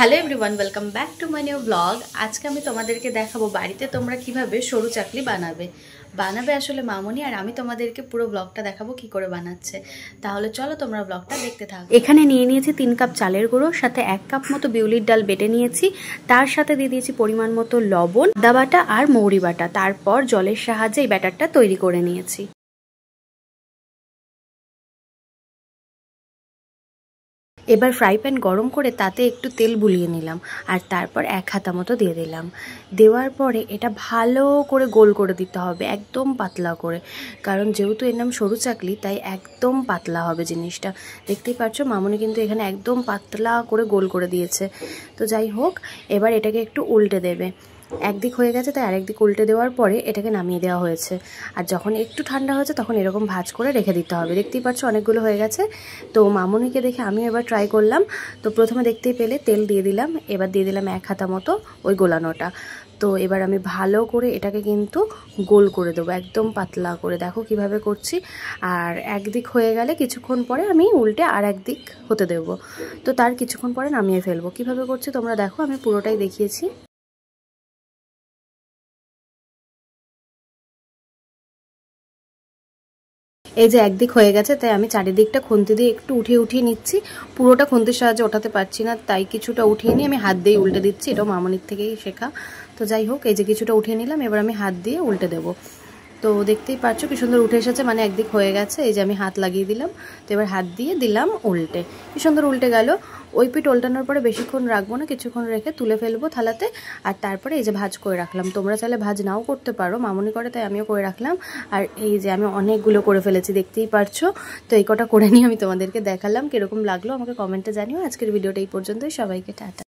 Hello everyone, welcome back to my new blog. আজকে আমি তোমাদেরকে দেখাবো বাড়িতে তোমরা কিভাবে সরু চাকলি বানাবে আসলে মামনি, আর আমি তোমাদেরকে পুরো ব্লগটা দেখাবো কি করে বানাচ্ছে। তাহলে চলো তোমরা ব্লগটা দেখতে থাকো। এখানে নিয়ে নিয়েছি 3 কাপ চালের গুঁড়ো, সাথে 1 কাপ মতো বিউলির ডাল বেটে নিয়েছি, তার সাথে দিয়ে দিয়েছি পরিমাণ মতো লবণ, আদা বাটা আর মৌরি বাটা। তারপর জলের সাহায্যে এই ব্যাটারটা তৈরি করে নিয়েছি। এবার ফ্রাই প্যান গরম করে তাতে একটু তেল বুলিয়ে নিলাম, আর তারপর 1 হাতা মতো দিয়ে দিলাম। দেওয়ার পরে এটা ভালো করে গোল করে দিতে হবে, একদম পাতলা করে, কারণ যেহেতু এর নাম সরু চাকলি তাই একদম পাতলা হবে জিনিসটা। দেখতেই পাচ্ছ মামনি কিন্তু এখানে একদম পাতলা করে গোল করে দিয়েছে। তো যাই হোক, এবার এটাকে একটু উল্টে দেবে। একদিক হয়ে গেছে তাই আরেকদিক উল্টে দেওয়ার পরে এটাকে নামিয়ে দেওয়া হয়েছে। আর যখন একটু ঠান্ডা হয়েছে তখন এরকম ভাঁজ করে রেখে দিতে হবে। দেখতেই পাচ্ছ অনেকগুলো হয়ে গেছে। তো মামনিকে দেখে আমি এবার ট্রাই করলাম। তো প্রথমে দেখতেই পেলে তেল দিয়ে দিলাম, এবার দিয়ে দিলাম 1 হাতা মতো ওই গোলানোটা। তো এবার আমি ভালো করে এটাকে কিন্তু গোল করে দেবো, একদম পাতলা করে। দেখো কিভাবে করছি। আর একদিক হয়ে গেলে কিছুক্ষণ পরে আমি উল্টে আর একদিক হতে দেবো। তো তার কিছুক্ষণ পরে নামিয়ে ফেলবো। কিভাবে করছি তোমরা দেখো, আমি পুরোটাই দেখিয়েছি। এই যে একদিক হয়ে গেছে তাই আমি চারিদিকটা খুন্তি দিয়ে একটু উঠিয়ে নিচ্ছি। পুরোটা খুন্তির সাহায্যে ওঠাতে পারছি না, তাই কিছুটা উঠিয়ে নিয়ে আমি হাত দিয়ে উল্টে দিচ্ছি। এটাও মামনির থেকেই শেখা। তো যাই হোক, এই যে কিছুটা উঠিয়ে নিলাম, এবার আমি হাত দিয়ে উল্টে দেবো। তো দেখতেই পাচ্ছ কি সুন্দর উঠে এসেছে, মানে একদিক হয়ে গেছে। এই যে আমি হাত লাগিয়ে দিলাম, তো এবার হাত দিয়ে দিলাম উল্টে, কি সুন্দর উল্টে গেল। ওই পিঠ উল্টানোর পরে বেশিক্ষণ রাখবো না, কিছুক্ষণ রেখে তুলে ফেলবো থালাতে। আর তারপরে এই যে ভাজ করে রাখলাম। তোমরা চাইলে ভাজ নাও করতে পারো, মামনি করে তাই আমিও করে রাখলাম। আর এই যে আমি অনেকগুলো করে ফেলেছি, দেখতেই পারছো। তো এই কটা করে নিয়ে আমি তোমাদেরকে দেখালাম। কিরকম লাগলো আমাকে কমেন্টে জানিও। আজকের ভিডিওটা এই পর্যন্তই, সবাইকে টাটা।